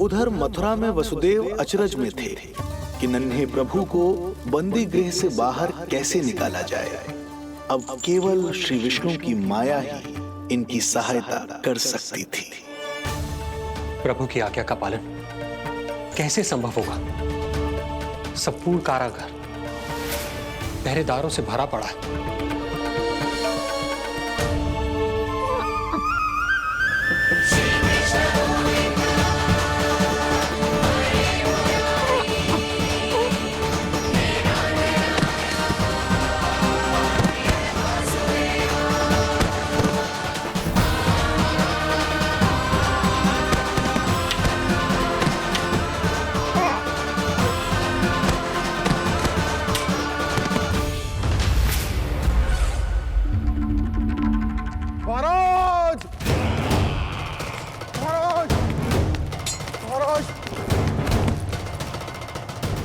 उधर मथुरा में वसुदेव अचरज में थे कि नन्हे प्रभु को बंदी गृह से बाहर कैसे निकाला जाए। अब केवल श्री विष्णु की माया ही इनकी सहायता कर सकती थी। प्रभु की आज्ञा का पालन कैसे संभव होगा? संपूर्ण कारागार पहरेदारों से भरा पड़ा है।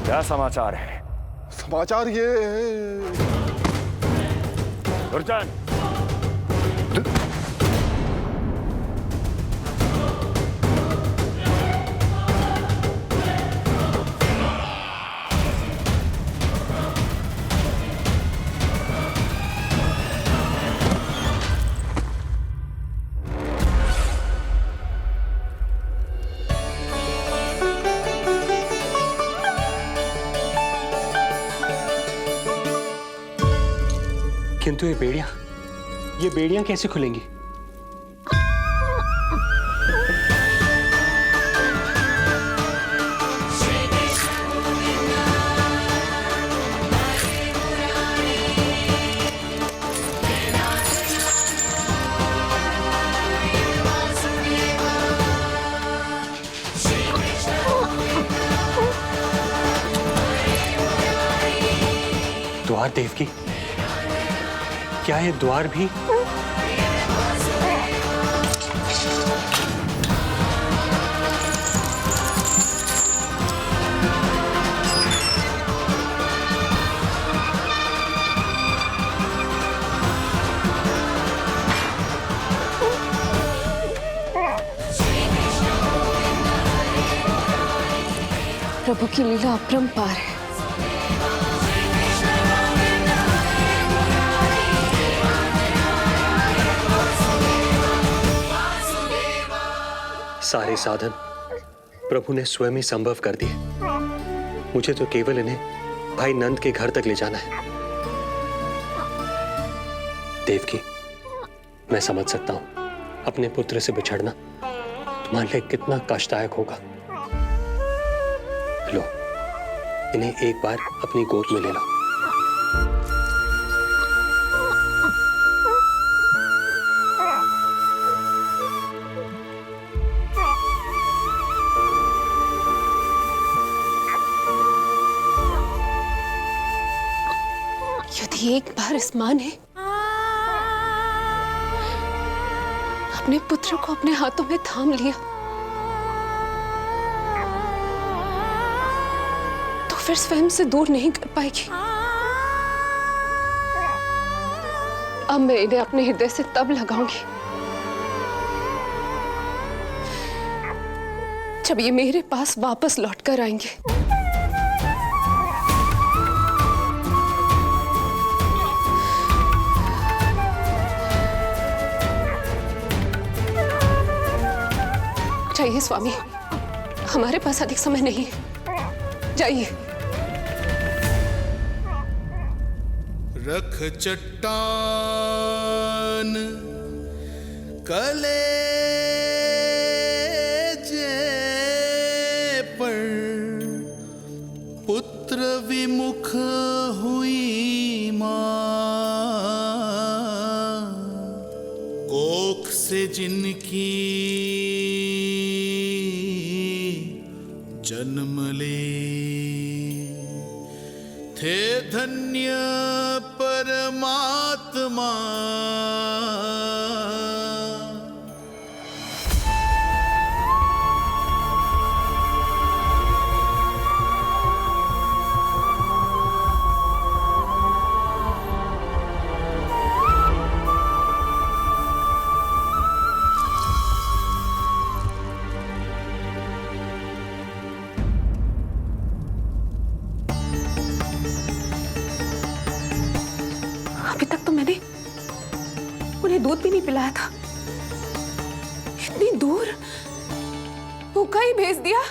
क्या समाचार है? समाचार ये दुर्जन, किंतु ये बेड़ियां कैसे खुलेंगी? द्वार देवकी, क्या ये द्वार भी? प्रभु की लीला अपरंपार है। सारे साधन प्रभु ने स्वयं ही संभव कर दिए। मुझे तो केवल इन्हें भाई नंद के घर तक ले जाना है। देवकी, मैं समझ सकता हूं अपने पुत्र से बिछड़ना तुम्हारे लिए कितना कष्टदायक होगा। लो, इन्हें एक बार अपनी गोद में ले लो। यदि एक बार इस मां ने अपने पुत्र को अपने हाथों में थाम लिया तो फिर स्वयं से दूर नहीं कर पाएगी। अब मैं इन्हें अपने हृदय से तब लगाऊंगी जब ये मेरे पास वापस लौटकर आएंगे। जाइए स्वामी, हमारे पास अधिक समय नहीं है, जाइए। रख चट्टान कलेजे पर, पुत्र विमुख हुई मां, कोख से जिनकी जन्म ले, थे धन्य परमात्मा। दूध भी नहीं पिलाया था। इतनी दूर भूखा ही भेज दिया।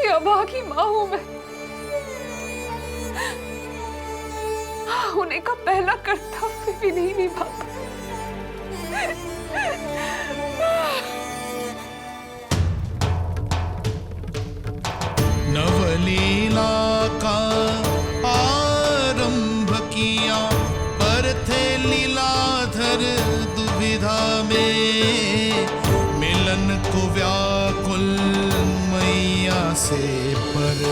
अभागी माँ हूं मैं। होने का पहला कर्तव्य भी नहीं निभा पाई। नवलीला का आरंभ किया पर थे लीलाधर दुविधा में, मिलन को व्याकुल मैया से पर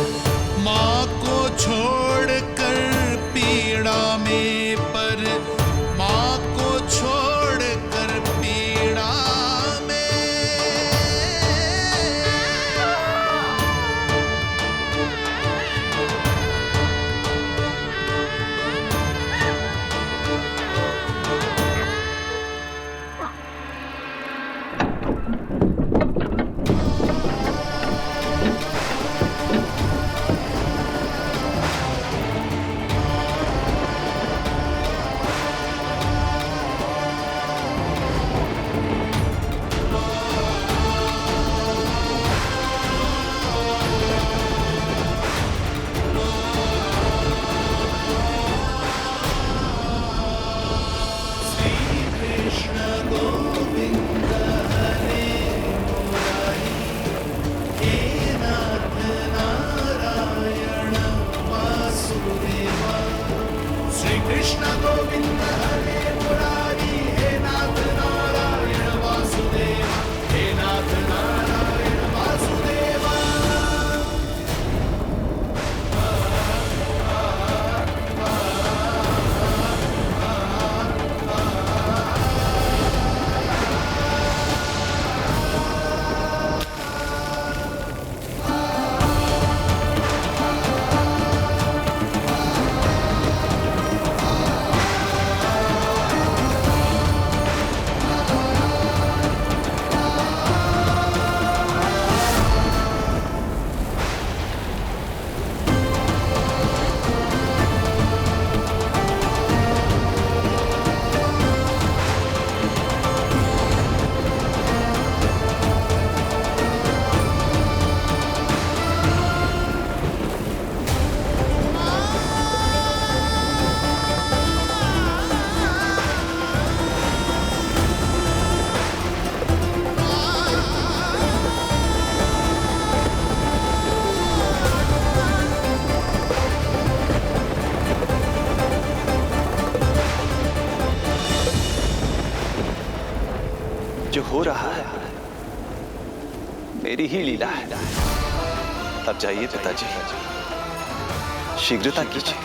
माँ को छोड़कर पीड़ा में, पर माँ को छोड़कर पीड़ा में। जो हो रहा है मेरी ही लीला है। अब जाइए पिताजी, शीघ्रता कीजिए।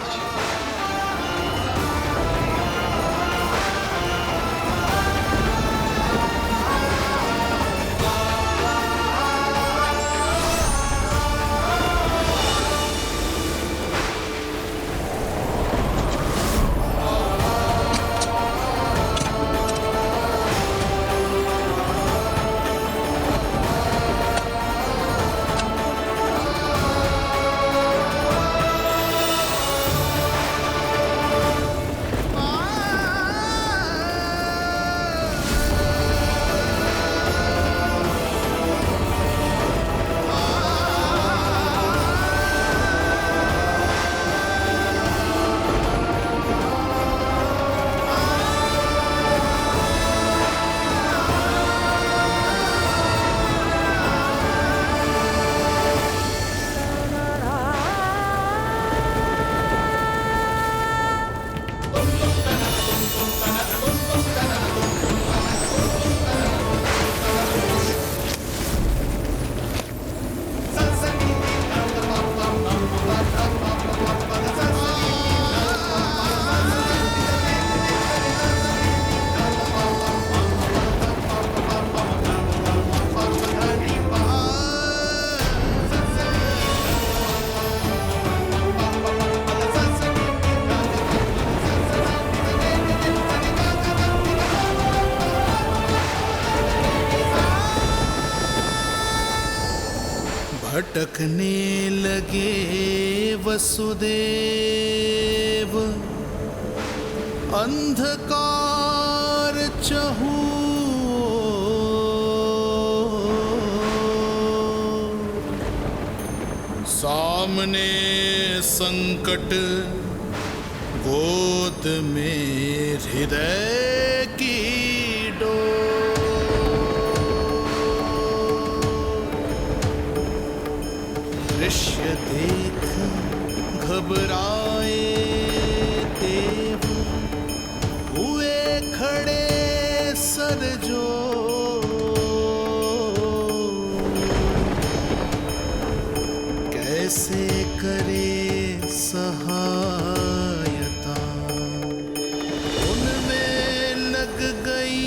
भटकने लगे वसुदेव, अंधकार चहूओर। सामने संकट, गोद में हृदय की दृश्य देख घबराए देव, हुए खड़े सर जोड़। कैसे करे सहायता, उनमें लग गई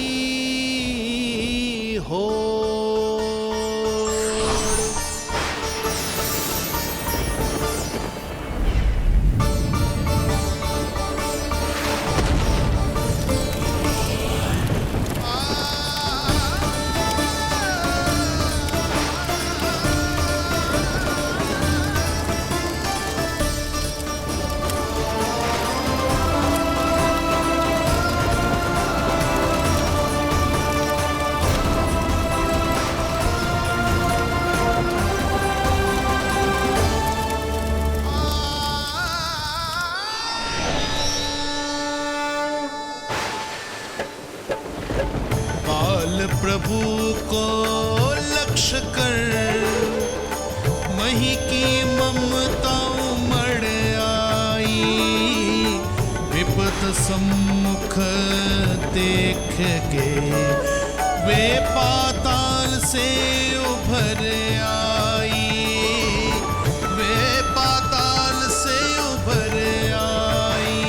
हो। प्रभु को लक्ष्य कर मही की ममता उमड़ आई। विपद सम्मुख देख के वे पाताल से उभर आई, वे पाताल से उभर आई।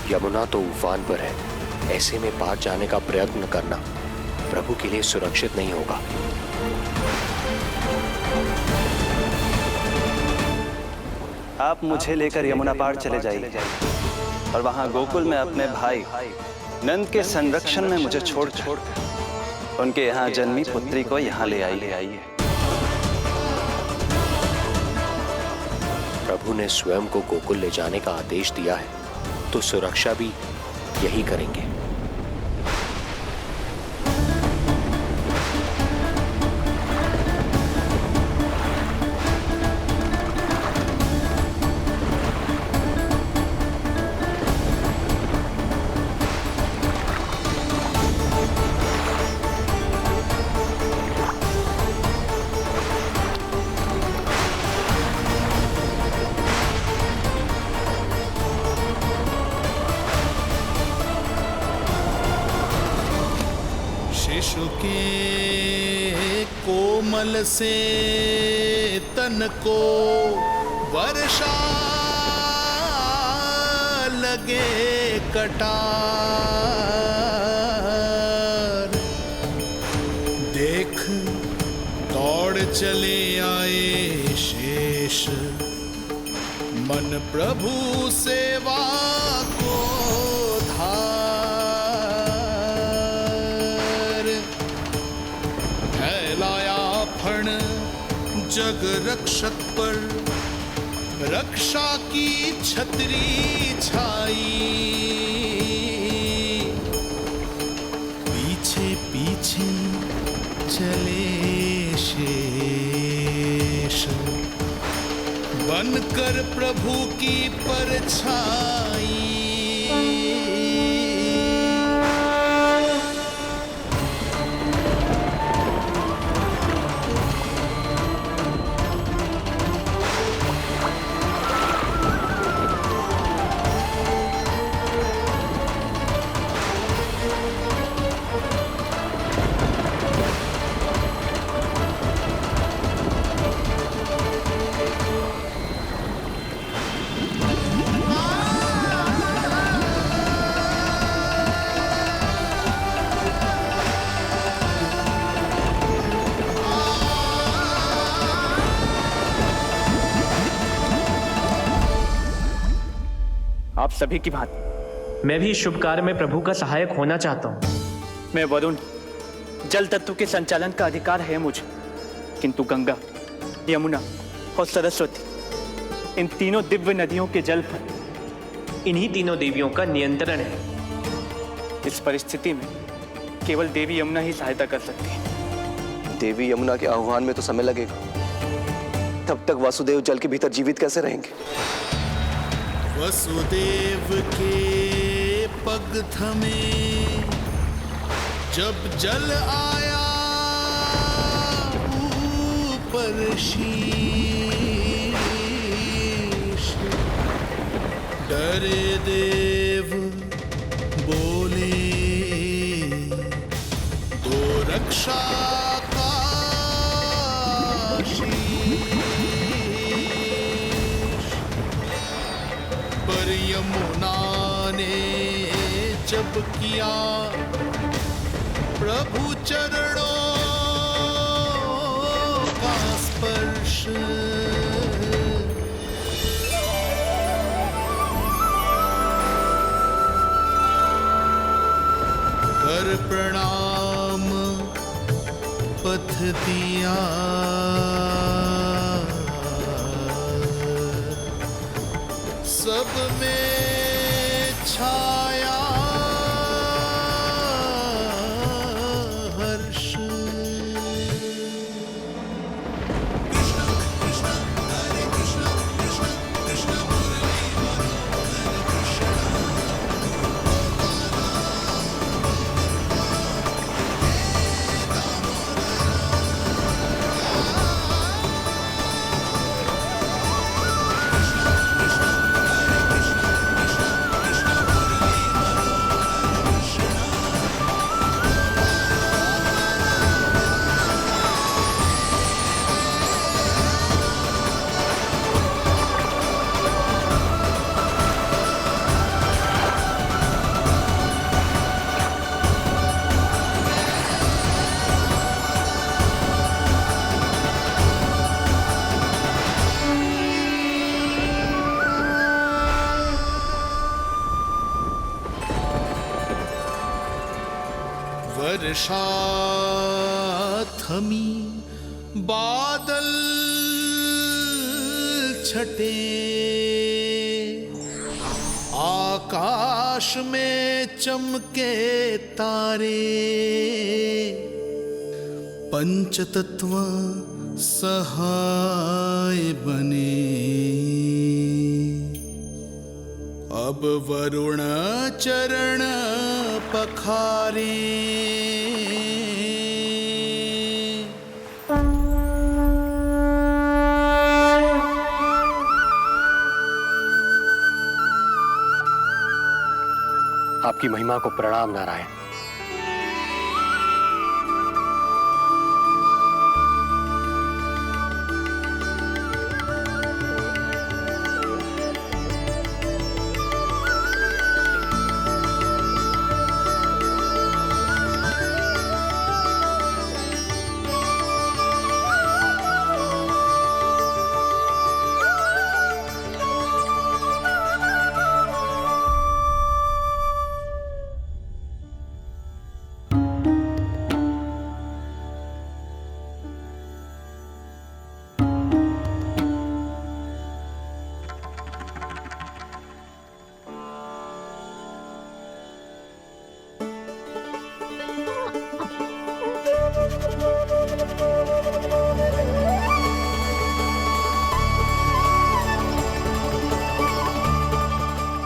यमुना तो उफान पर है, ऐसे में पार जाने का प्रयत्न करना प्रभु के लिए सुरक्षित नहीं होगा। आप मुझे लेकर यमुना पार चले जाइए और वहां गोकुल में अपने भाई नंद के संरक्षण में मुझे छोड़ उनके यहाँ जन्मी पुत्री को यहाँ ले आइए। प्रभु ने स्वयं को गोकुल ले जाने का आदेश दिया है, तो सुरक्षा भी यही करेंगे। शिशु के कोमल से तन को वर्षा लगे कटार। देख दौड़ चले आए शेष, मन प्रभु सेवा को जग रक्षक पर रक्षा की छतरी छाई। पीछे पीछे चले शेष, बनकर प्रभु की परछाई। आप सभी की भांति मैं भी इस शुभ कार्य में प्रभु का सहायक होना चाहता हूँ। मैं वरुण, जल तत्व के संचालन का अधिकार है मुझे, किंतु गंगा, यमुना और सरस्वती, इन तीनों दिव्य नदियों के जल पर इन्हीं तीनों देवियों का नियंत्रण है। इस परिस्थिति में केवल देवी यमुना ही सहायता कर सकती है। देवी यमुना के आह्वान में तो समय लगेगा, तब तक वासुदेव जल के भीतर जीवित कैसे रहेंगे? वसुदेव के पग थमे जब जल आया ऊपर शीश, डरे देव बोले तो रक्षा का शीश, पर यमुना ने जब किया प्रभु चरणों का स्पर्श, कर प्रणाम पथ दिया, सब में छाया हर्ष। वर्षा थमी, बादल छटे, आकाश में चमके तारे, पंचतत्व सहाय बने। अब वरुण चरण पखारे, आपकी महिमा को प्रणाम नारायण।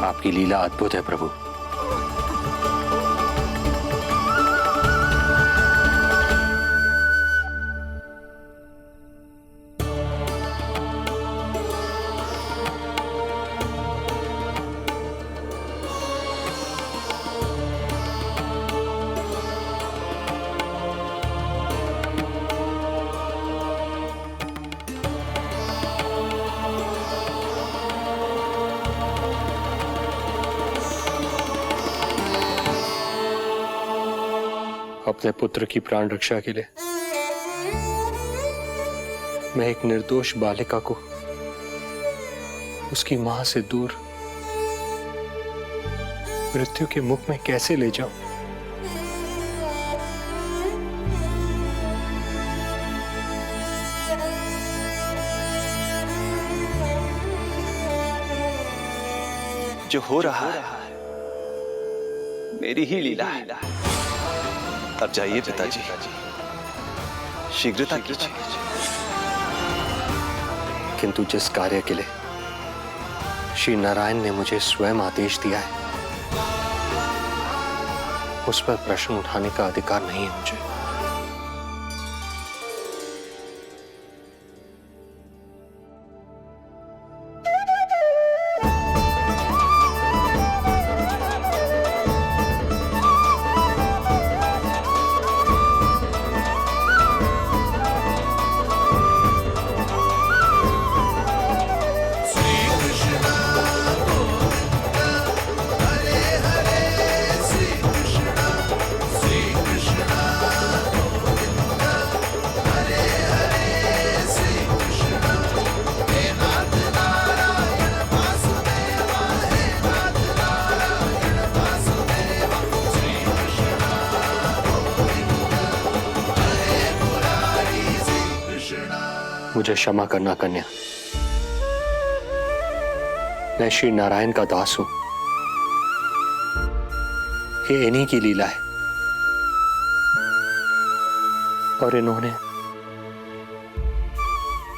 आपकी लीला अद्भुत है प्रभु। अपने पुत्र की प्राण रक्षा के लिए मैं एक निर्दोष बालिका को उसकी मां से दूर मृत्यु के मुख में कैसे ले जाऊं? जो हो रहा है मेरी ही लीला है। अब जाइए पिताजी, शीघ्रता कीजिए। किंतु जिस कार्य के लिए श्री नारायण ने मुझे स्वयं आदेश दिया है, उस पर प्रश्न उठाने का अधिकार नहीं है मुझे। मुझे क्षमा करना कन्या, मैं श्री नारायण का दास हूं। ये इन्हीं की लीला है और इन्होंने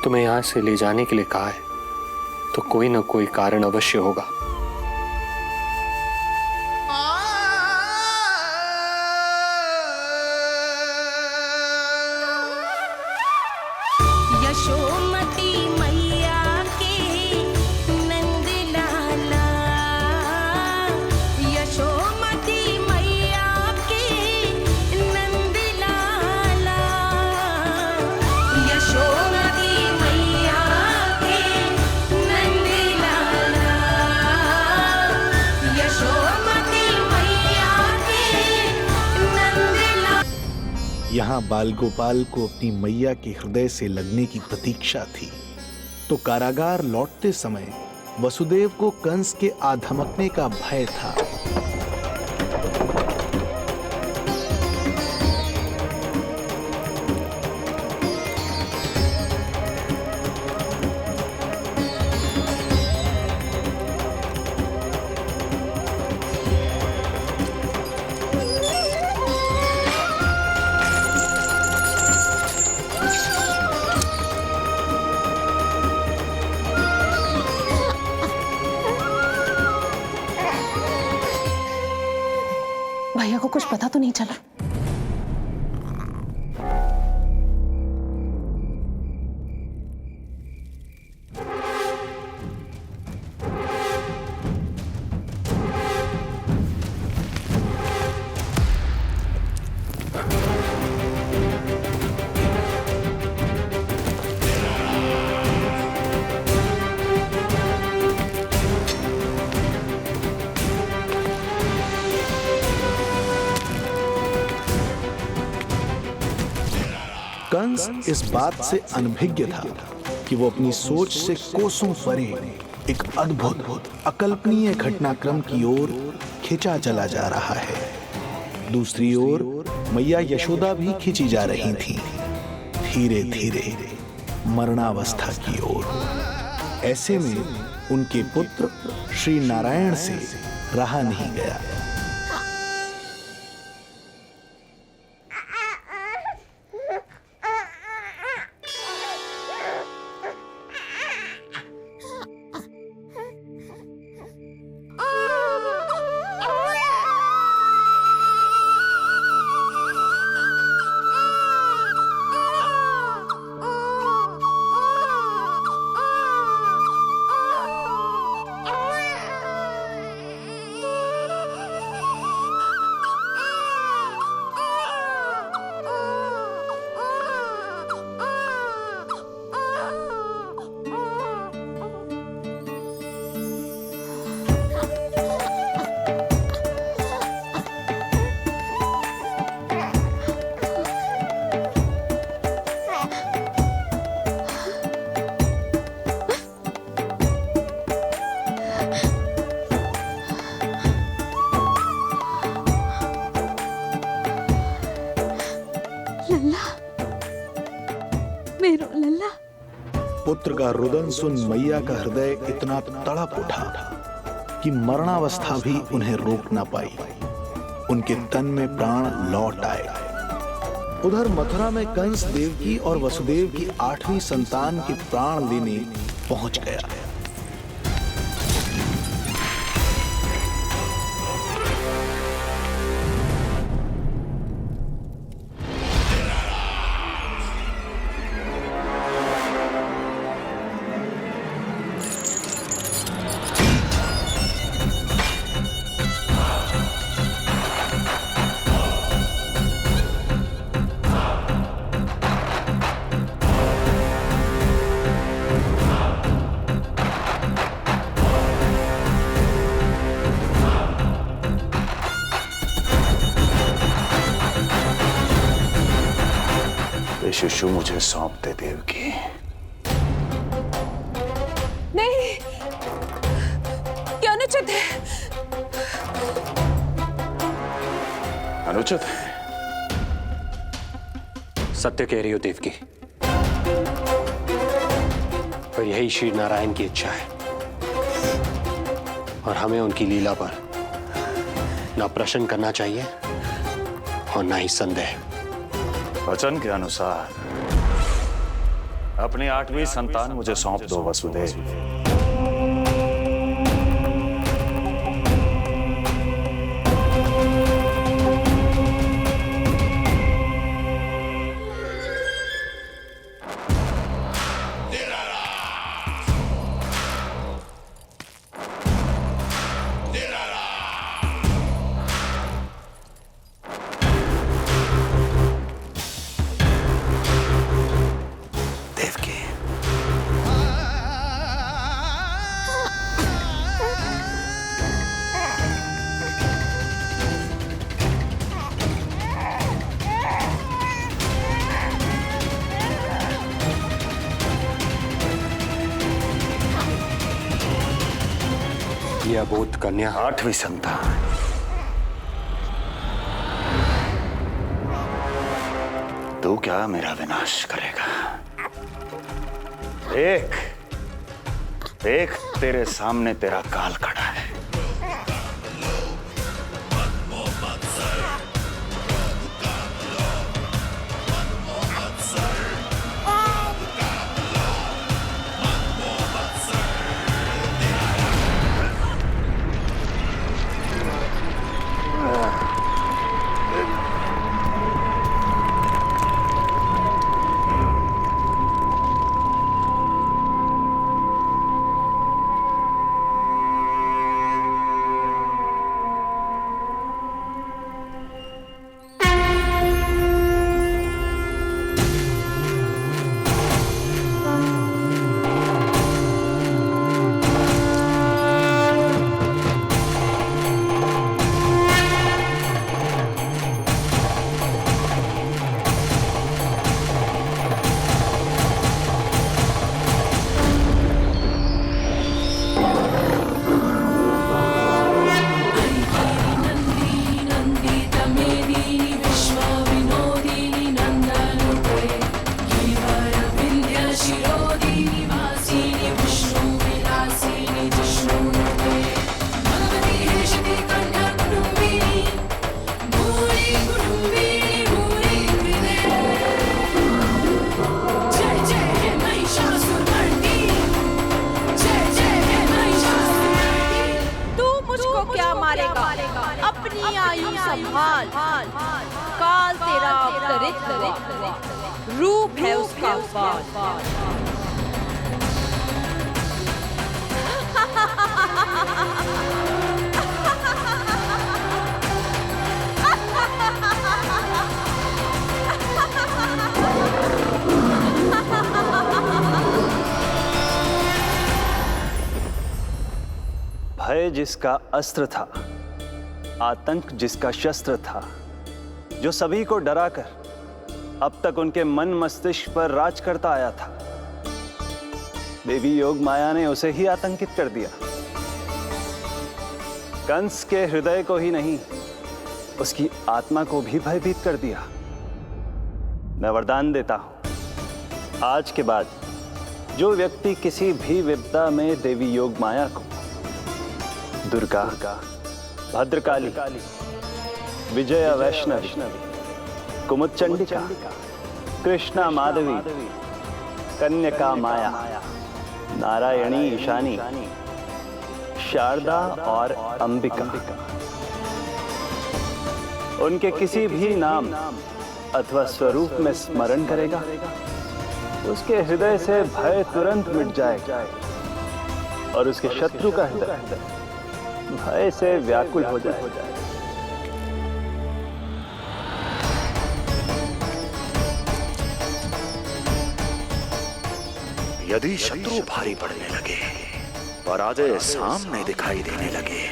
तुम्हें यहां से ले जाने के लिए कहा है, तो कोई ना कोई कारण अवश्य होगा। यशोमती मैया के नंद लाला, यशोमती मैया के नंद लाला, यशोमती मैया के नंद लाला, यशोमती मैया के नंद लाला। यहाँ बाल गोपाल को अपनी मैया के हृदय से लगने की प्रतीक्षा थी, तो कारागार लौटते समय वसुदेव को कंस के आ धमकने का भय था। भैया को कुछ पता तो नहीं चला? कंस इस बात से अनभिज्ञ था कि वो अपनी सोच से कोसों परे एक अद्भुत अकल्पनीय घटनाक्रम की ओर खिंचा चला जा रहा है। दूसरी ओर मैया यशोदा भी खिंची जा रही थी, धीरे धीरे मरणावस्था की ओर। ऐसे में उनके पुत्र श्री नारायण से रहा नहीं गया। लल्ला, मेरो लल्ला। पुत्र का रुदन सुन मैया का हृदय इतना तड़प उठा कि मरणावस्था भी उन्हें रोक न पाई। उनके तन में प्राण लौट आए। उधर मथुरा में कंस देवकी और वसुदेव की 8वीं संतान के प्राण लेने पहुंच गया। शिशु मुझे सौंप दे देवकी। नहीं, क्या अनुचित है? अनुचित है? सत्य कह रही हो देवकी, पर यही श्री नारायण की इच्छा है और हमें उनकी लीला पर ना प्रश्न करना चाहिए और ना ही संदेह। वचन के अनुसार अपनी 8वीं संतान मुझे सौंप दो वसुदेव। ये अबोध कन्या 8वीं संतान तू क्या मेरा विनाश करेगा? देख तेरे सामने तेरा काल खड़ा है। अपनी आयु संभाल, काल तेरा अवतरित रूप है उसका बाल। भय जिसका अस्त्र था, आतंक जिसका शस्त्र था, जो सभी को डराकर अब तक उनके मन मस्तिष्क पर राज करता आया था, देवी योग माया ने उसे ही आतंकित कर दिया। कंस के हृदय को ही नहीं, उसकी आत्मा को भी भयभीत कर दिया। मैं वरदान देता हूं, आज के बाद जो व्यक्ति किसी भी विपदा में देवी योग माया को दुर्गा, भद्रकाली, विजया वैष्णवी, कुमुदचंडिका, कृष्णा माधवी, कन्यका माया, नारायणी ईशानी, शारदा और अंबिका, उनके किसी भी नाम अथवा स्वरूप में स्मरण करेगा, उसके हृदय से भय तुरंत मिट जाएगा और उसके शत्रु का हृदय भय से व्याकुल हो जाएगा। यदि शत्रु भारी पड़ने लगे, पराजय सामने दिखाई देने लगे,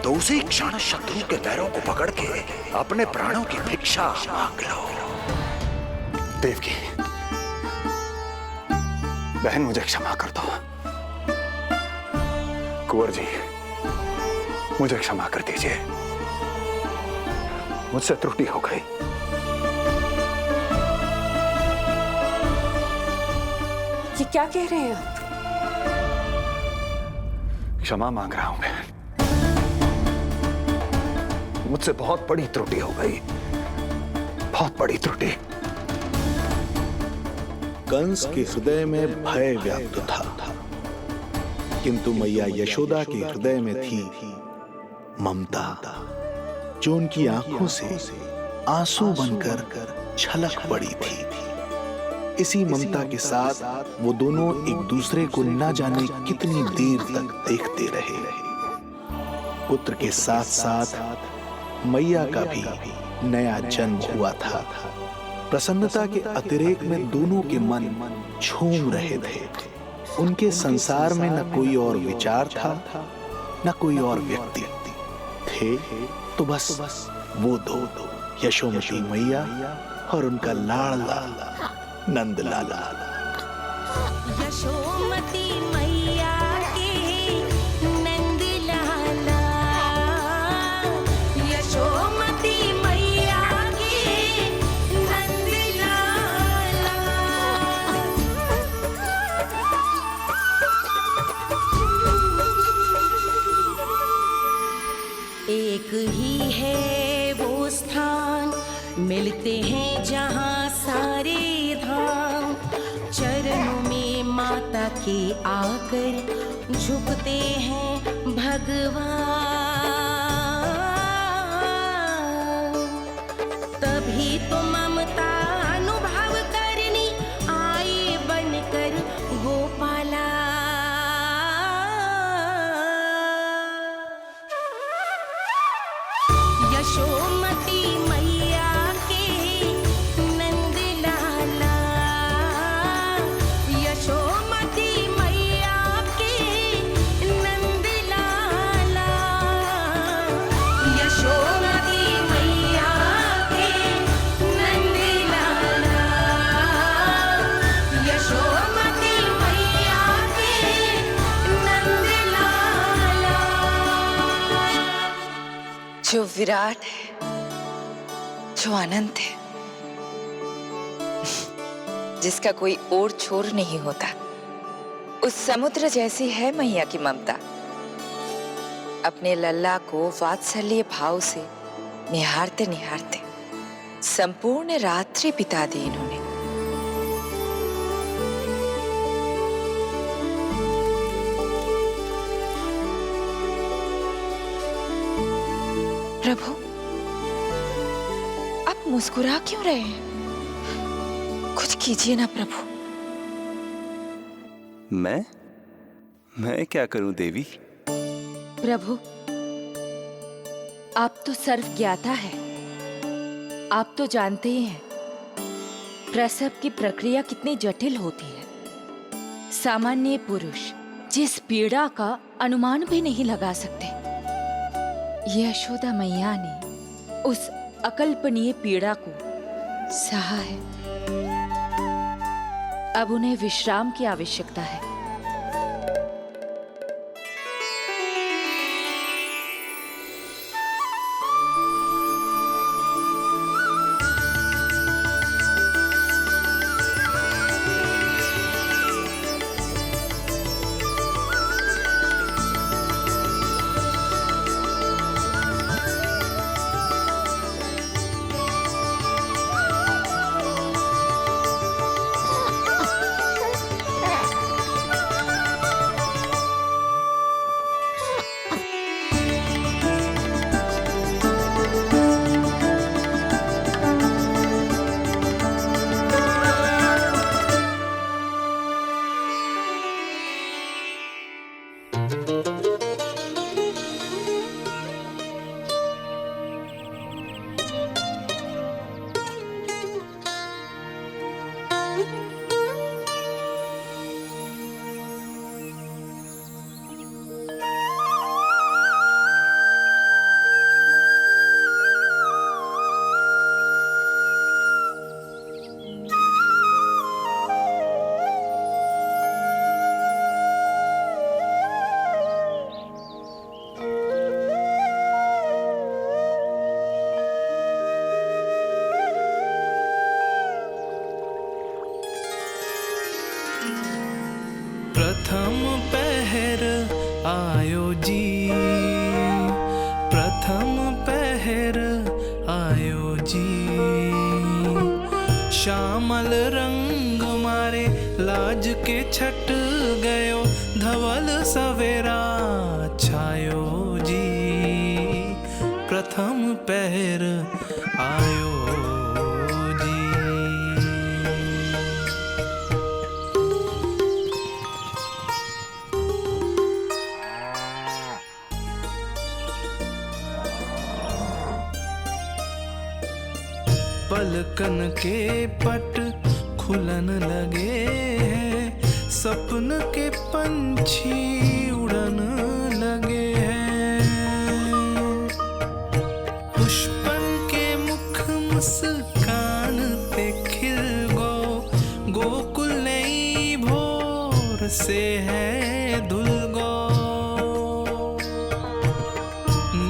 तो उसी क्षण शत्रु के पैरों को पकड़ के अपने प्राणों की भिक्षा मांग लो। देवकी, बहन मुझे क्षमा कर दो। कुंवर जी, मुझे क्षमा कर दीजिए, मुझसे त्रुटि हो गई। ये क्या कह रहे हैं आप? क्षमा मांग रहा हूं बहन, मुझसे बहुत बड़ी त्रुटि हो गई, बहुत बड़ी त्रुटि। कंस के हृदय में भय व्याप्त था, किंतु मैया यशोदा के हृदय में थी ममता, जो उनकी आंखों से आंसू बनकर छलक पड़ी थी। इसी ममता के साथ वो दोनों एक दूसरे को न जाने कितनी देर तक देखते रहे। पुत्र के साथ साथ मैया का भी नया जन्म हुआ था। प्रसन्नता के अतिरेक में दोनों के मन झूम रहे थे। उनके संसार में न कोई और विचार था, न कोई और व्यक्ति थे, तो बस वो दो, यशोमती मैया और उनका लाडला नंद लाला। यशोमती मैया के नंद लाला, यशोमती मैया के नंद लाला। एक ही है वो स्थान, मिलते हैं जहाँ सारे धाम, चरणों में माता के आकर झुकते हैं भगवान। तभी तो ममता अनुभव करनी आए बनकर गोपाला। यशोमती मैया के नंद लाला, यशोमती मैया के नंद लाला, यशोमती मैया के नंद लाला, यशोमती मैया के नंद लाला। जो विराट है, जो अनंत है, जिसका कोई ओर छोर नहीं होता, उस समुद्र जैसी है मैया की ममता। अपने लल्ला को वात्सल्य भाव से निहारते निहारते संपूर्ण रात्रि बिता दी इन्होंने। प्रभु, आप मुस्कुरा क्यों रहे हैं? कुछ कीजिए ना प्रभु। मैं क्या करूं देवी? प्रभु, आप तो सर्व ज्ञाता है। आप तो जानते ही हैं प्रसव की प्रक्रिया कितनी जटिल होती है। सामान्य पुरुष जिस पीड़ा का अनुमान भी नहीं लगा सकते, यशोदा मैया ने उस अकल्पनीय पीड़ा को सहा है। अब उन्हें विश्राम की आवश्यकता है। श्यामल रंग मारे लाज के छट गयो धवल सवेरा छायो जी प्रथम पहर आयो जी। पलकन के पट खुलन लगे हैं, सपन के पंछी उड़न लगे हैं। पुष्पन के मुख मुस्कान ते खिल गो, गोकुल नई भोर से है धुल गो।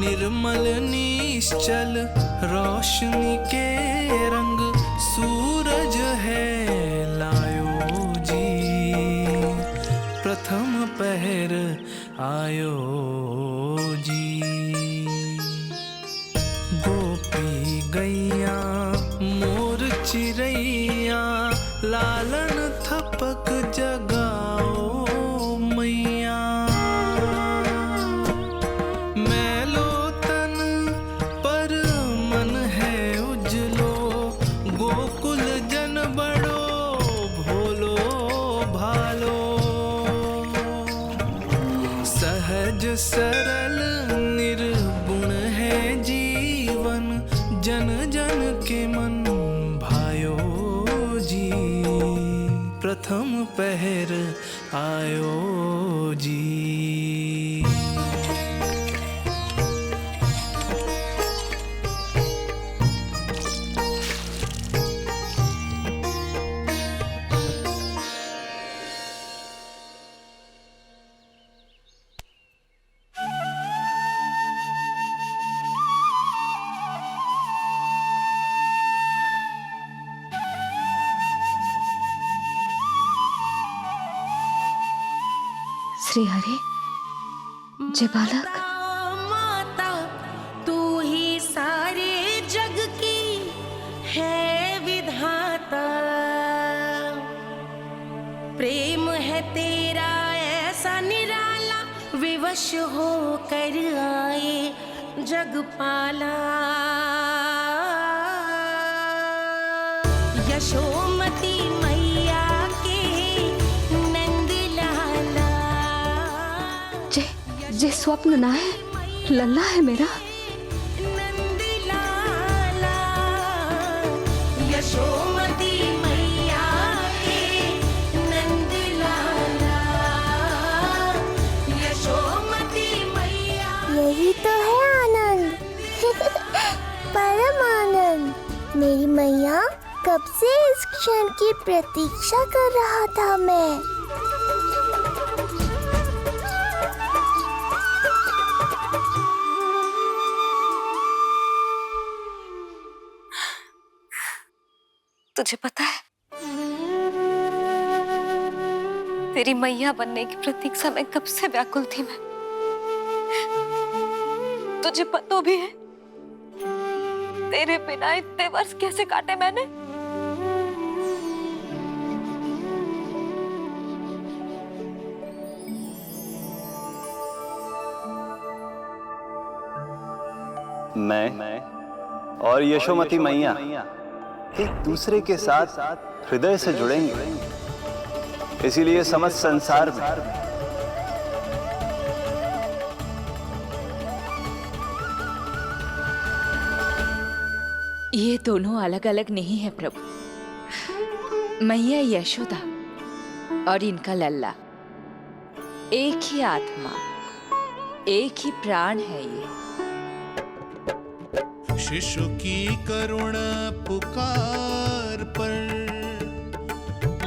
निर्मल निश्चल रोशनी के रंग सूरज है लायो जी प्रथम पहर आयो जी। गोपी गैया मोर चिड़ैया लालन थपक जगाओ मैया। मैलो तन पर मन है उजलो, गोकुल जन बड़ो भोलो भालो। सहज सरल निर्गुण है जीवन, जन जन के मन भायो जी प्रथम पहर आयो जी। श्री हरि, जय बालक। माता तू ही सारे जग की है विधाता, प्रेम है तेरा ऐसा निराला, विवश हो कर आए जगपाला। यशोमती मैया के नंद लाला, जे स्वप्न ना है, लल्ला है मेरा। नंद लाला। यशोमती मैया के नंद लाला, यशोमती मैया। यही तो है आनंद परम आनंद। मेरी मैया, कब से इस क्षण की प्रतीक्षा कर रहा था मैं। तुझे पता है, तेरी मैया बनने की प्रतीक्षा में कब से व्याकुल थी मैं। तुझे पता भी है तेरे बिना इतने वर्ष कैसे काटे मैंने। मैं और यशोमती मैया एक दूसरे के साथ हृदय से जुड़ेंगे, इसीलिए समस्त संसार में ये दोनों अलग अलग नहीं है प्रभु। मैया यशोदा और इनका लल्ला एक ही आत्मा, एक ही प्राण है ये। शिशु की करुण पुकार पर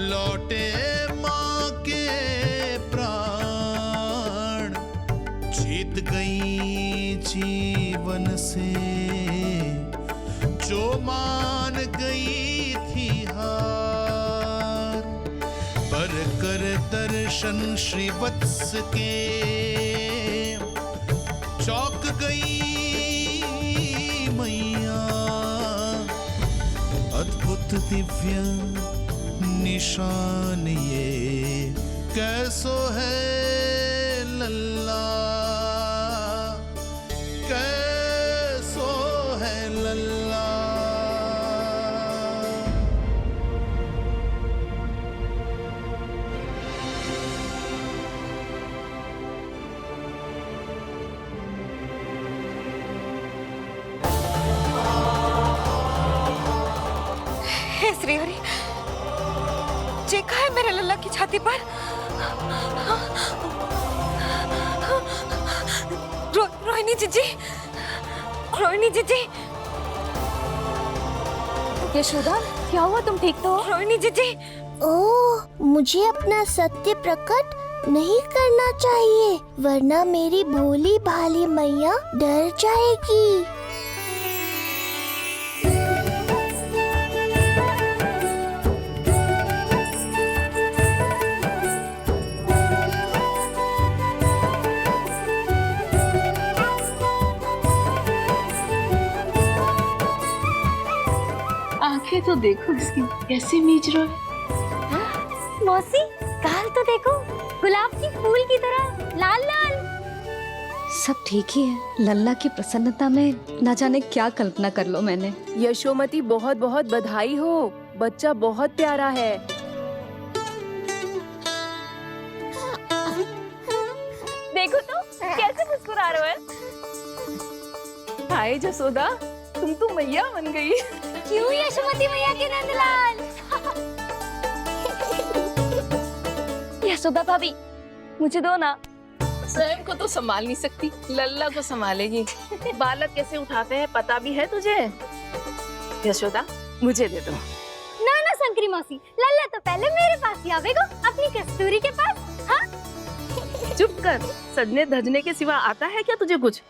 लौटे माँ के प्राण, जीत गई जीवन से जो मान गई थी हार। पर कर दर्शन श्री वत्स के चौक गई मैया, अद्भुत अद्भुत दिव्य निशान ये कैसो है लल्ला, कैसो है लल्ला। हे श्री हरि, चेखा है मेरे लल्ला की छाती पर। रोहिणी जीजी, रोहिणी जीजी। यशोदा, क्या हुआ? तुम ठीक तो हो? रोहिणी जीजी। ओह, मुझे अपना सत्य प्रकट नहीं करना चाहिए, वरना मेरी भोली भाली मैया डर जाएगी। आंखें तो देखो इसकी कैसे मीच रहा है। मौसी, गाल तो देखो, गुलाब की फूल की तरह लाल लाल। सब ठीक ही है। लल्ला की प्रसन्नता में न जाने क्या कल्पना कर लो मैंने। यशोमती, बहुत बहुत बधाई हो, बच्चा बहुत प्यारा है। देखो तो कैसे मुस्कुरा रहे है। हाय जसोदा, तुम तो मैया बन गई। क्यों यशोमती मैया के नंदलाल? यशोदा भाभी, मुझे दो ना। स्वयं को तो संभाल नहीं सकती, लल्ला को संभालेगी। बालक कैसे उठाते हैं पता भी है तुझे? यशोदा, मुझे दे दो। ना ना शंकरी मौसी, लल्ला तो पहले मेरे पास ही आवेगा, अपनी कस्तूरी के पास। हाँ? चुप कर, सजने धजने के सिवा आता है क्या तुझे कुछ?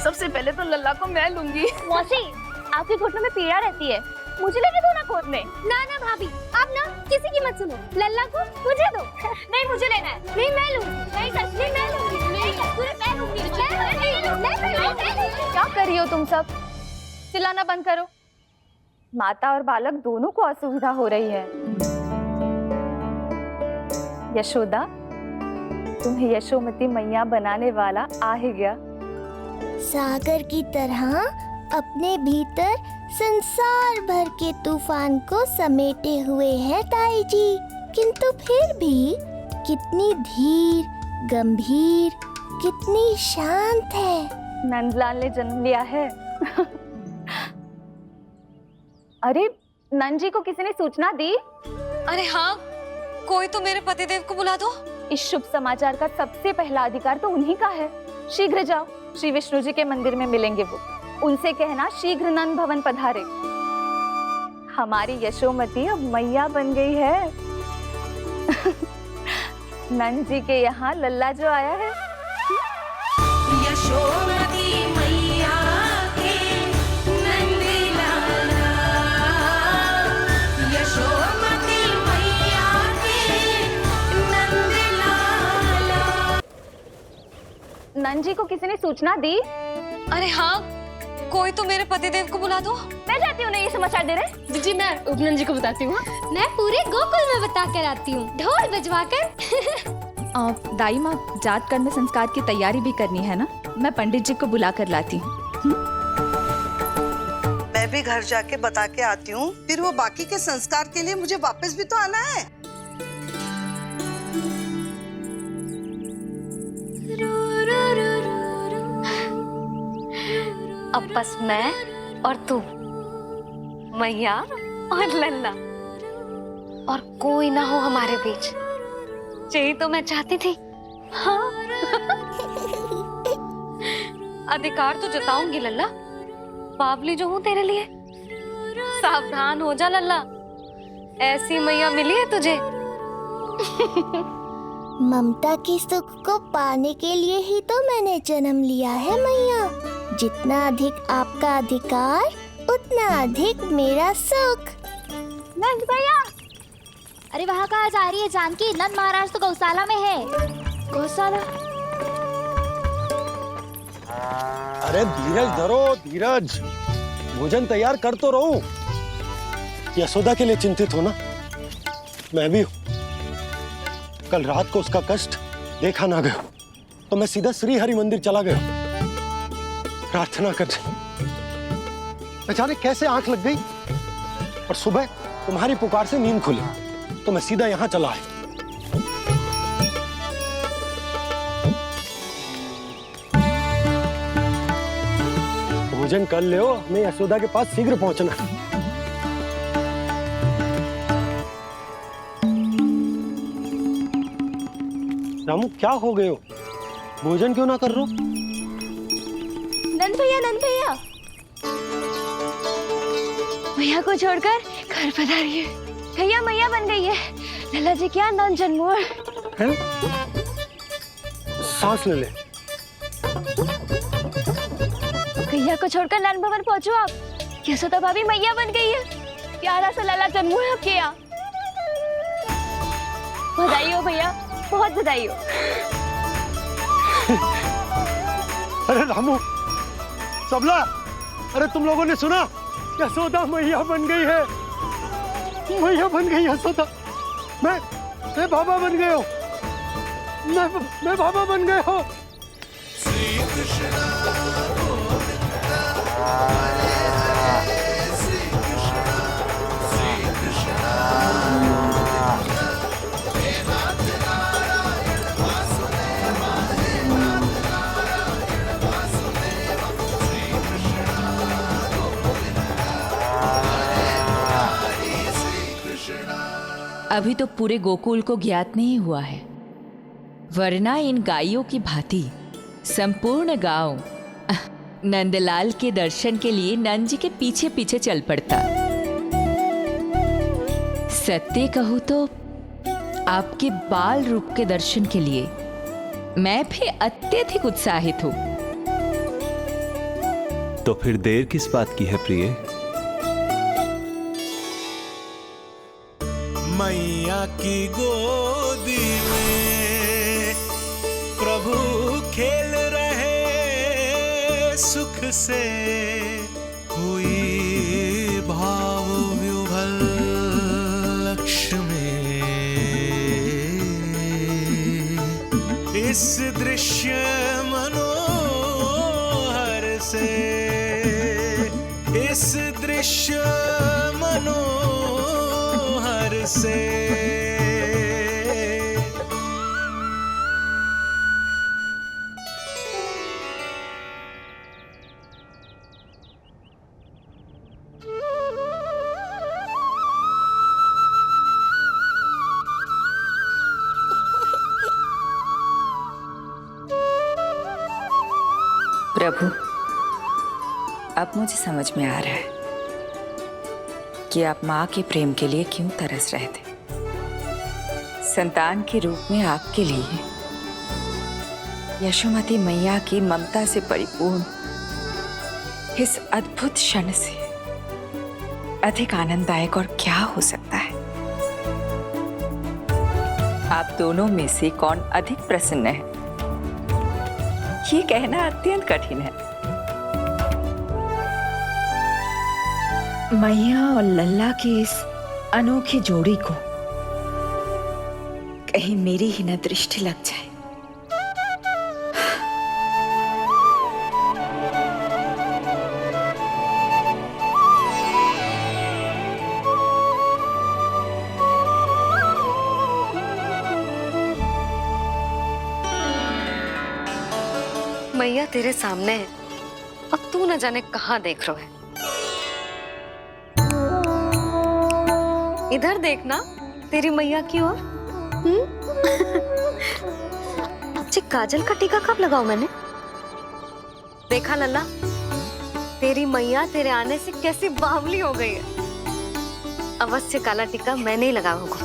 सबसे पहले तो लल्ला को मैं लूंगी। मौसी, आपके घुटनों में पीड़ा रहती है, मुझे लेके दो ना गोद में। ना ना भाभी, आप ना किसी की मत सुनो, लल्ला को मुझे दो। नहीं, मुझे लेना है। नहीं, मैं लूंगी। नहीं सच मैं लूंगी। नहीं, कस्तूरी मैं लूंगी। क्या कर रही हो तुम सब? चिल्लाना बंद करो। माता और बालक दोनों को असुविधा हो रही है। यशोदा, तुम्हें यशोमती मैया बनाने वाला आ ही गया। सागर की तरह अपने भीतर संसार भर के तूफान को समेटे हुए है ताई जी, किंतु फिर भी कितनी धीर, गंभीर, कितनी शांत है। नंदलाल ने जन्म लिया है। अरे, नंद जी को किसी ने सूचना दी? अरे हाँ, कोई तो मेरे पतिदेव को बुला दो। इस शुभ समाचार का सबसे पहला अधिकार तो उन्हीं का है। शीघ्र जाओ, श्री विष्णु जी के मंदिर में मिलेंगे वो। उनसे कहना शीघ्र नंद भवन पधारे। हमारी यशोमती अब मैया बन गई है। नंद जी के यहाँ लल्ला जो आया है। यशोमती मैया के नंदलाला, यशोमती मैया के नंदलाला। नंद जी को किसी ने सूचना दी? अरे हाँ, कोई तो मेरे पतिदेव को बुला दो। मैं जाती हूँ, ये समाचार दे रहे। दीदी, मैं उपनंद जी को बताती हूँ। मैं पूरे गोकुल में बता कर आती हूँ, ढोल बजवाकर। दाई माँ, जात कर्म संस्कार की तैयारी भी करनी है ना, मैं पंडित जी को बुला कर लाती हूँ। मैं भी घर जाके बता के आती हूँ, फिर वो बाकी के संस्कार के लिए मुझे वापस भी तो आना है। अब बस मैं और तू, मैया और लल्ला, और कोई ना हो हमारे बीच। यही तो मैं चाहती थी। हाँ। अधिकार तो जताऊंगी लल्ला, बावली जो हूँ तेरे लिए। सावधान हो जा लल्ला, ऐसी मैया मिली है तुझे। ममता की सुख को पाने के लिए ही तो मैंने जन्म लिया है मैया। जितना अधिक आपका अधिकार, उतना अधिक मेरा सुख। नंद भैया, अरे वहाँ कहाँ जा रही है जानकी? नंद महाराज तो गौशाला में है। गौशाला? अरे धीरज धरो, धीरज, भोजन तैयार कर तो रहो। यशोदा के लिए चिंतित हो ना, मैं भी हूं। कल रात को उसका कष्ट देखा ना गया तो मैं सीधा श्री हरि मंदिर चला गया प्रार्थना करने। न जाने कैसे आंख लग गई और सुबह तुम्हारी पुकार से नींद खुली तो मैं सीधा यहां चला आया। भोजन कर ले, हमें यशोदा के पास शीघ्र पहुंचना है। रामू क्या हो गए हो? भोजन क्यों ना कर रहे हो? नंद भैया मैया को छोड़कर घर पधारी है। भैया मैया बन गई है। लल्ला जी क्या नंद जन्मोर है? सांस ले ले। भैया को छोड़कर नंद भवन पहुंचो आप। यशोदा भाभी मैया बन गई है। प्यारा सा लल्ला जन्मोर है आपके यहाँ। बधाई हो भैया, बहुत बधाई हो। अरे रामू, सबला, अरे तुम लोगों ने सुना? यशोदा मैया बन गई है। मैया बन गई यशोदा। मैं बाबा बन गया हूँ। मैं बाबा बन गया हूँ। श्री कृष्ण अभी तो पूरे गोकुल को ज्ञात नहीं हुआ है, वरना इन गायों की भांति संपूर्ण गांव नंदलाल के दर्शन के लिए नंद जी के पीछे पीछे चल पड़ता। सत्य कहूं तो आपके बाल रूप के दर्शन के लिए मैं भी अत्यधिक उत्साहित हूं। तो फिर देर किस बात की है प्रिय? मैया की गोदी में प्रभु खेल रहे सुख से, कोई भाव विह्वल लक्ष्य में। इस दृश्य मनोहर से, इस दृश्य मनोहर से। प्रभु, अब मुझे समझ में आ रहा है कि आप माँ के प्रेम के लिए क्यों तरस रहे थे। संतान के रूप में आपके लिए यशोमती मैया की ममता से परिपूर्ण इस अद्भुत क्षण से अधिक आनंददायक और क्या हो सकता है। आप दोनों में से कौन अधिक प्रसन्न है, ये कहना अत्यंत कठिन है। मैया और लल्ला की इस अनोखी जोड़ी को कहीं मेरी ही न दृष्टि लग जाए। मैया तेरे सामने है, अब तू न जाने कहाँ देख रहा है। इधर देखना तेरी मैया की ओर। अच्छी काजल का टीका कब लगाऊं मैंने? देखा लल्ला, तेरी मैया तेरे आने से कैसी बावली हो गई है। अवश्य काला टीका मैंने ही लगाया होगा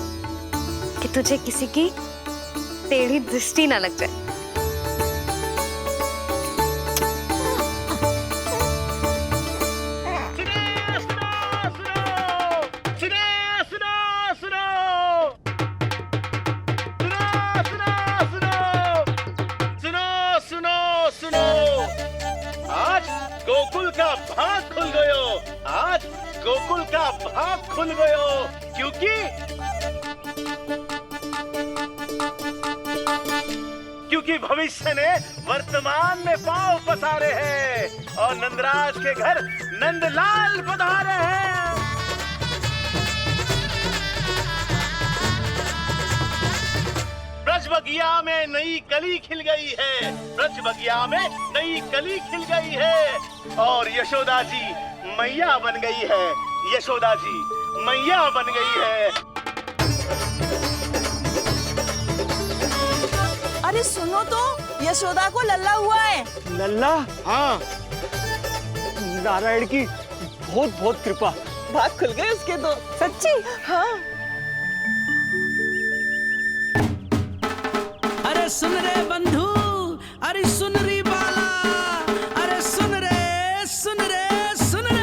कि तुझे किसी की टेढ़ी दृष्टि ना लग जाए। गोकुल का भाग खुल गयो। आज गोकुल का भाग खुल गयो, क्योंकि भविष्य ने वर्तमान में पांव पसारे हैं और नंदराज के घर नंदलाल पधारे हैं। ब्रज बगिया में नई कली खिल गई है, ब्रज बगिया में नई कली खिल गई है और यशोदा जी मैया बन गई है, यशोदा जी मैया बन गई है। अरे सुनो तो, यशोदा को लल्ला हुआ है। लल्ला? हाँ। नारायण की बहुत बहुत कृपा, भाग खुल गए उसके तो। सच्ची? हाँ। अरे सुन रे बंधु, अरे सुन री बाला, अरे सुन रे, सुन रे, सुन रे।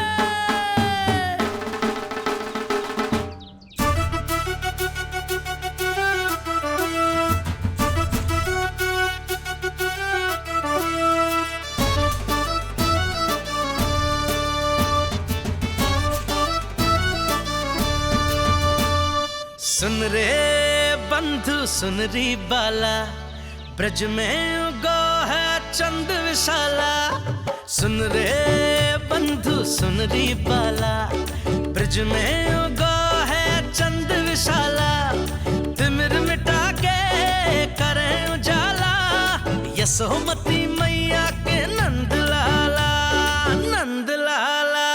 सुन रे बंधु सुन री बाला, ब्रज में उगो है चंद विशाला। सुन रे बंधु सुन री बाला, ब्रज में उगो है चंद विशाला। तिमिर मिटा के करें उजाला, यशोमती मैया के नंद लाला, नंद लाला।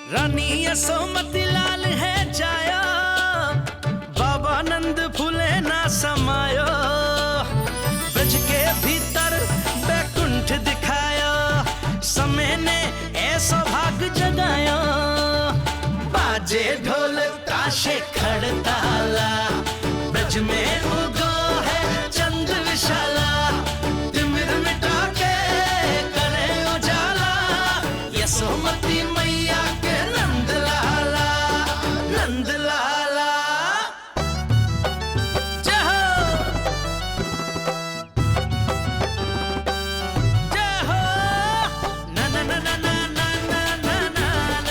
रानी यशोमती लाल है जायो, बाबा नंद फूले ना समायो। ब्रज के भीतर बैकुंठ दिखायो, समय ने ऐसा भाग जगायो। बाजे ढोल ताशे खड़ताला, ब्रज में उगो है चंद विशाला। तिमिर मिटा के करे उजाला, यशोमती मैया के नंद लाला, नंद लाला। जय हो, जय हो। ना ना ना ना ना ना ना ना ना ना।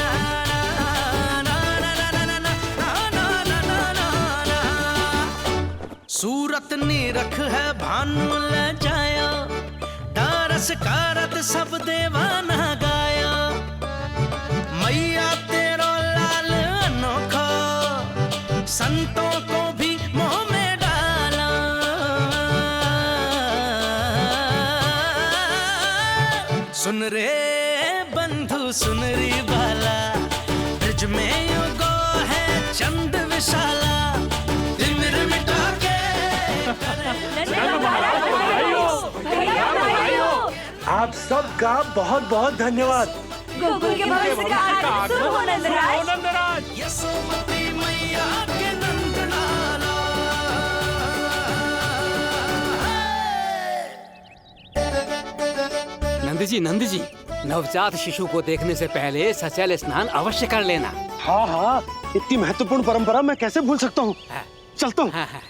सूरत निरख है भानु ले जायो, दारस कारत सब देवाना गाया। मैया तेरो लाल अनोखा, संतों को भी मोह में डाला। सुन रे बंधु सुन री बाला, ब्रज में युगो है चंद विशाला। तिमिर मिटा के आप सबका बहुत बहुत धन्यवाद। गोकुल के भविष्य का आगमन शुभ हो नंदराज। नंदराज। यशोमती मैया के नंद लाला। नंद जी, नवजात शिशु को देखने से पहले सचैल स्नान अवश्य कर लेना। हाँ हाँ, इतनी महत्वपूर्ण परंपरा मैं कैसे भूल सकता हूँ। चलता हूँ। हाँ हाँ।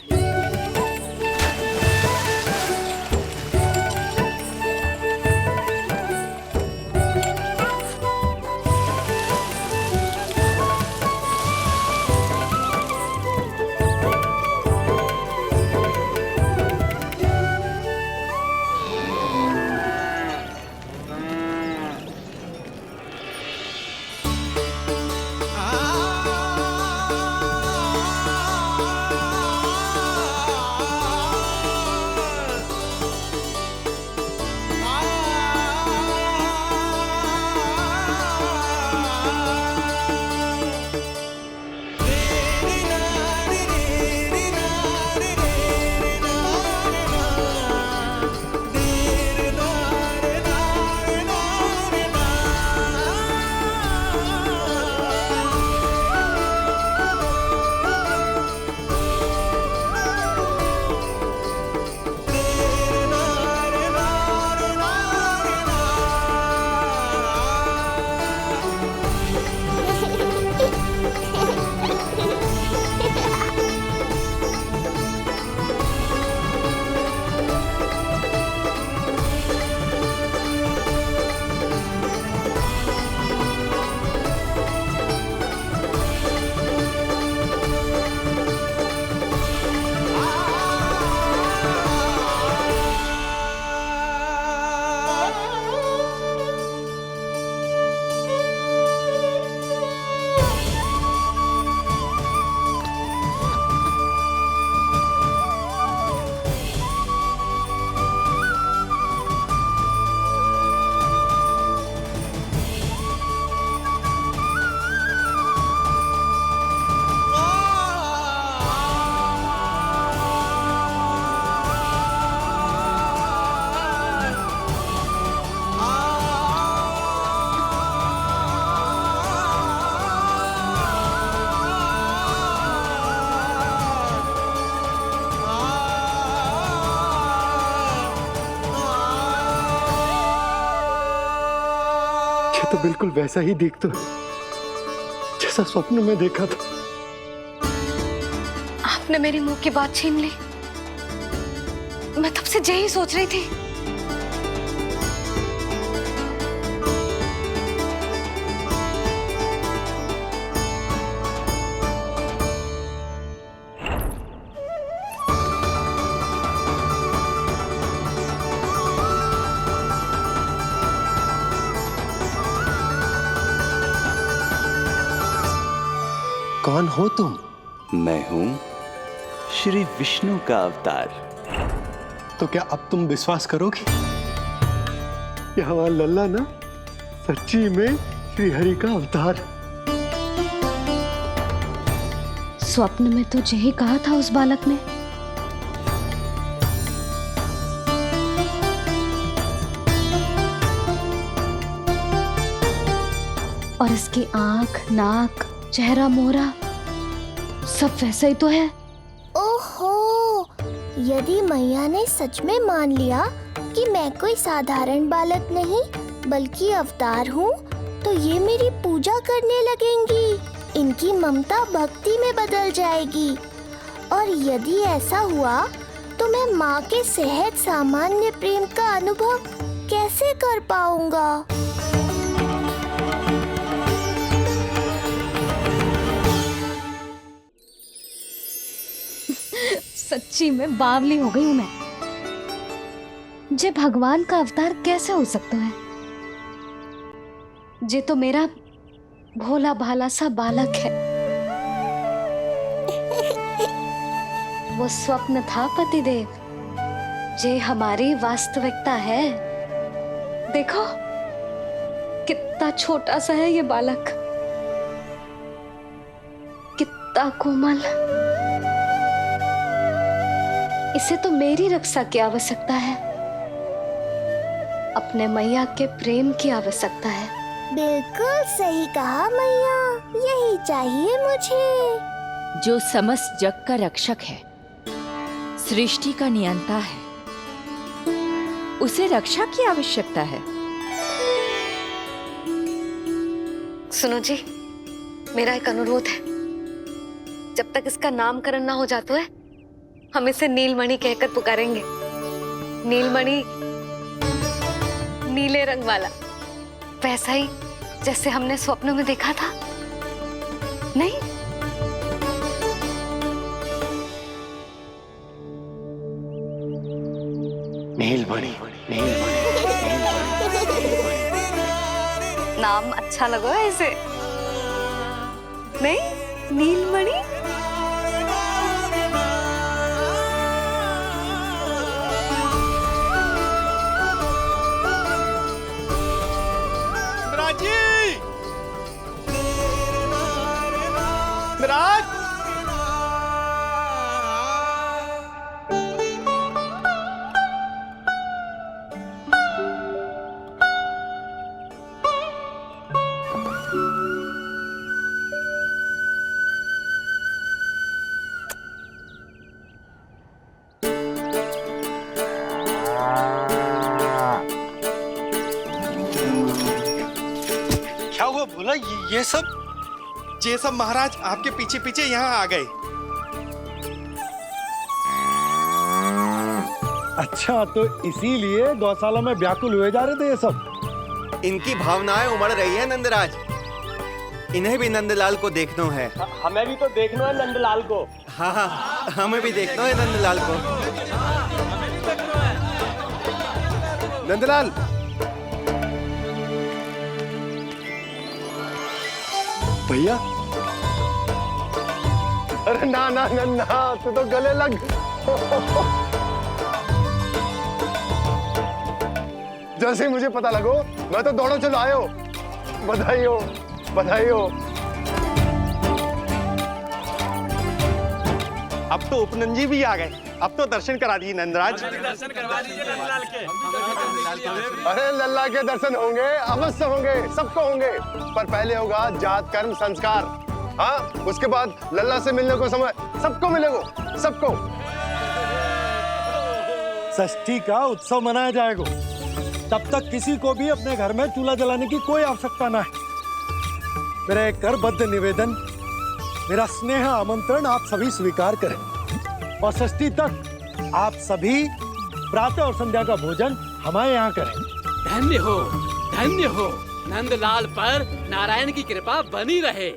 तो बिल्कुल वैसा ही दिखता है जैसा स्वप्न में देखा था। आपने मेरी मुंह की बात छीन ली। मैं तब से यही सोच रही थी। कौन हो तुम? मैं हूं श्री विष्णु का अवतार। तो क्या अब तुम विश्वास करोगे कि हमारा लल्ला ना सच्ची में श्री हरि का अवतार? स्वप्न में तो यही कहा था उस बालक ने। और इसकी आंख, नाक, चेहरा, मोहरा सब वैसा ही तो है। ओहो, यदि मैया ने सच में मान लिया कि मैं कोई साधारण बालक नहीं बल्कि अवतार हूँ, तो ये मेरी पूजा करने लगेंगी। इनकी ममता भक्ति में बदल जाएगी। और यदि ऐसा हुआ तो मैं माँ के सहज सामान्य प्रेम का अनुभव कैसे कर पाऊंगा? सच्ची में बावली हो गई हूँ मैं। जे भगवान का अवतार कैसे हो सकता है? जे तो मेरा भोला भाला सा बालक है। वो स्वप्न था पतिदेव, जे हमारी वास्तविकता है। देखो कितना छोटा सा है ये बालक, कितना कोमल। इसे तो मेरी रक्षा की आवश्यकता है, अपने मैया के प्रेम की आवश्यकता है। बिल्कुल सही कहा मैया, यही चाहिए मुझे। जो समस्त जग का रक्षक है, सृष्टि का नियंता है, उसे रक्षा की आवश्यकता है। सुनो जी, मेरा एक अनुरोध है। जब तक इसका नामकरण ना हो जाता है, हम इसे नीलमणि कहकर पुकारेंगे। नीलमणि, नीले रंग वाला, वैसा ही जैसे हमने स्वप्न में देखा था। नहीं? नीलमणि, नाम अच्छा लगा है इसे? नहीं? नीलमणि? राज, क्या हुआ भोला? ये सब महाराज आपके पीछे पीछे यहाँ आ गए। अच्छा, तो इसीलिए गौशाला में व्याकुल हुए जा रहे थे ये सब? इनकी भावनाएं उमड़ रही है नंदराज। इन्हें भी नंदलाल को देखना है। हमें भी तो देखना है नंदलाल को। हाँ, हमें भी देखना है नंदलाल को। नंदलाल, भैया। अरे ना ना ना ना, तू तो गले लग। जैसे ही मुझे पता लगो मैं तो दौड़ो चलो आयो। बधाई हो, बधाई हो। अब तो उपनंद जी भी आ गए। अब तो दर्शन करा दिए नंदराज। दर्शन करवा दीजिए नंदलाल के। अरे लल्ला के दर्शन होंगे, अवश्य होंगे, सबको होंगे। पर पहले होगा जात कर्म संस्कार। हाँ, उसके बाद लल्ला से मिलने को समय सबको मिलेगा, सबको। षष्ठी का उत्सव मनाया जाएगा तब तक किसी को भी अपने घर में चूल्हा जलाने की कोई आवश्यकता ना है। मेरा एक करबद्ध निवेदन, मेरा स्नेह आमंत्रण आप सभी स्वीकार करें और षष्ठी तक आप सभी प्रातः और संध्या का भोजन हमारे यहाँ करें। धन्य हो नंदलाल पर नारायण की कृपा बनी रहे।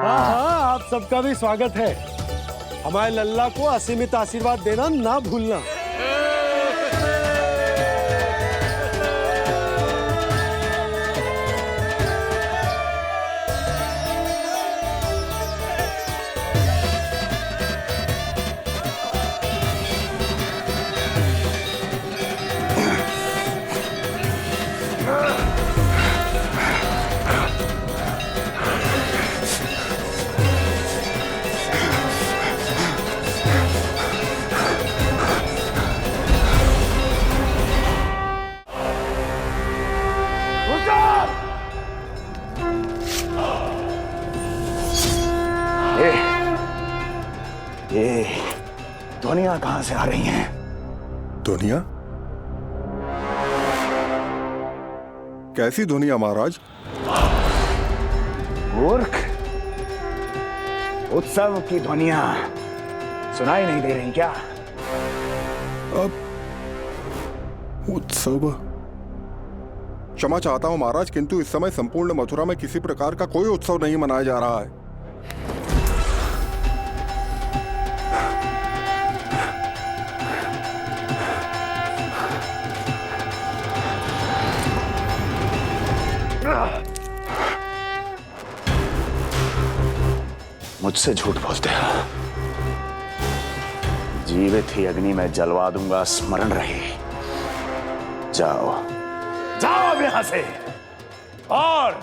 हाँ, आप सबका भी स्वागत है। हमारे लल्ला को असीमित आशीर्वाद देना ना भूलना। ये ध्वनियां कहां से आ रही हैं? ध्वनियां? कैसी ध्वनियां महाराज? मूर्ख, उत्सव की ध्वनियां सुनाई नहीं दे रही क्या? अब उत्सव? क्षमा चाहता हूं महाराज, किंतु इस समय संपूर्ण मथुरा में किसी प्रकार का कोई उत्सव नहीं मनाया जा रहा है। मुझसे झूठ बोलते हो। जीवित ही अग्नि में जलवा दूंगा, स्मरण रहे। जाओ जाओ अब यहां से, और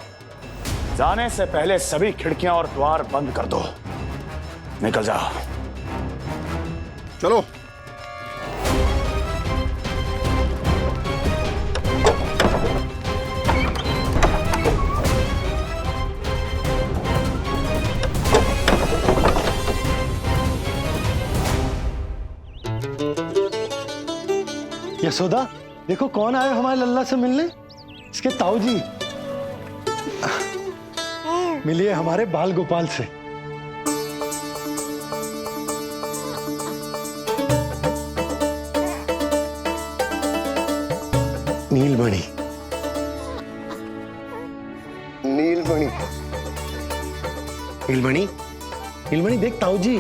जाने से पहले सभी खिड़कियां और द्वार बंद कर दो। निकल जाओ। चलो। यशोदा, देखो कौन आए हमारे लल्ला से मिलने। इसके ताऊ जी। मिलिए हमारे बाल गोपाल से। नीलमणि, नीलमणि, नीलमणि, नीलमणि देख ताऊ जी।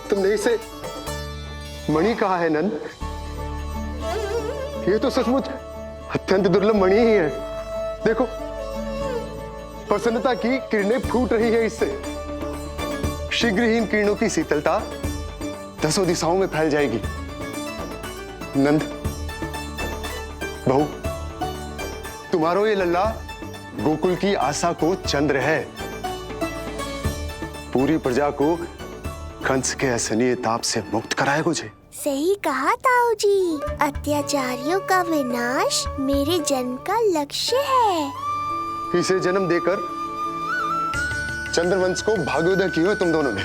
तुमने इसे मणि कहा है नंद? ये तो सचमुच अत्यंत दुर्लभ मणि ही है। देखो, प्रसन्नता की किरणें फूट रही है इससे। शीघ्र ही इन किरणों की शीतलता दसों दिशाओं में फैल जाएगी। नंद, बहू, तुम्हारो ये लल्ला गोकुल की आशा को चंद्र है। पूरी प्रजा को कंस के असहनीय ताप से मुक्त कराएगा मुझे। सही कहा ताऊ जी, अत्याचारियों का विनाश मेरे जन्म का लक्ष्य है। इसे जन्म देकर चंद्रवंश को भाग्योदय किए हो तुम दोनों ने।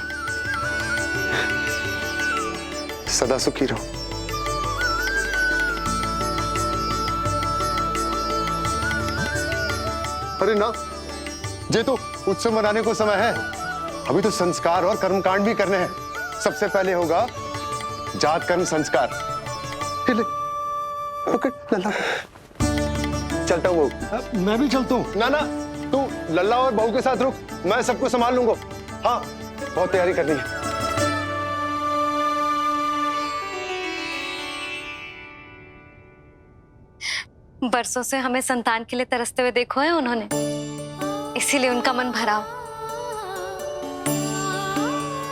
सदा सुखी रहो। अरे ना, ये तो उत्सव मनाने को समय है। अभी तो संस्कार और कर्मकांड भी करने हैं। सबसे पहले होगा जात कर्म संस्कार। पकड़ लल्ला, चलता हूँ। मैं भी चलता हूँ। ना ना, तू लल्ला और बहू के साथ रुक, मैं सबको संभाल लूंगा। हाँ, बहुत तैयारी करनी है। बरसों से हमें संतान के लिए तरसते हुए देखो है उन्होंने, इसीलिए उनका मन भरा।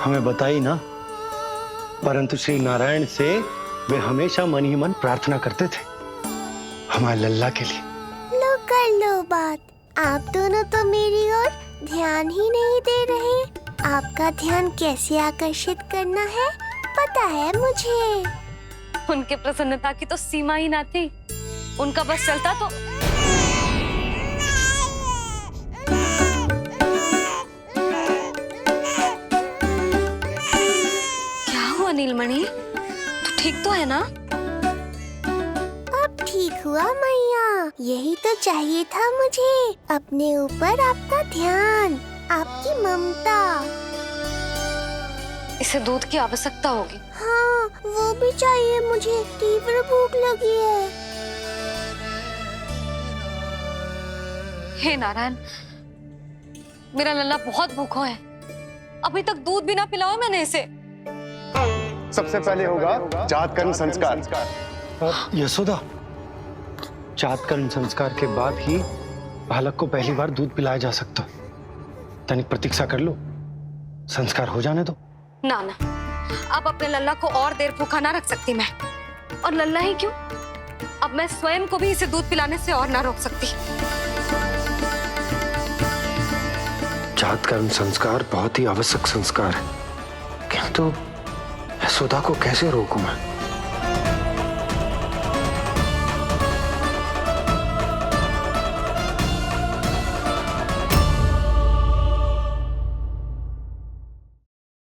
हमें बताई ना, परंतु श्री नारायण से वे हमेशा मन ही मन प्रार्थना करते थे हमारे लल्ला के लिए। लो कर लो बात। आप दोनों तो मेरी ओर ध्यान ही नहीं दे रहे। आपका ध्यान कैसे आकर्षित करना है पता है मुझे। उनके प्रसन्नता की तो सीमा ही ना थी। उनका बस चलता तो क्या हुआ नीलमणि, तू ठीक तो है ना? अब ठीक हुआ मैया, यही तो चाहिए था मुझे। अपने ऊपर आपका ध्यान, आपकी ममता। इसे दूध की आवश्यकता होगी। हाँ, वो भी चाहिए मुझे। तीव्र भूख लगी है। हे नारायण, मेरा लल्ला बहुत भूखा है। अभी तक दूध भी ना पिलाओ मैंने इसे। सबसे पहले होगा जातकर्म संस्कार। यशोदा, जातकर्म संस्कार के बाद ही बालक को पहली बार दूध पिलाया जा सकता। तनिक प्रतीक्षा कर लो, संस्कार हो जाने दो। ना ना, अब अपने लल्ला को और देर भूखा ना रख सकती मैं। और लल्ला ही क्यों, अब मैं स्वयं को भी इसे दूध पिलाने से और ना रोक सकती। जातकर्म संस्कार बहुत ही आवश्यक संस्कार है, किंतु यशोदा को कैसे रोकूं मैं?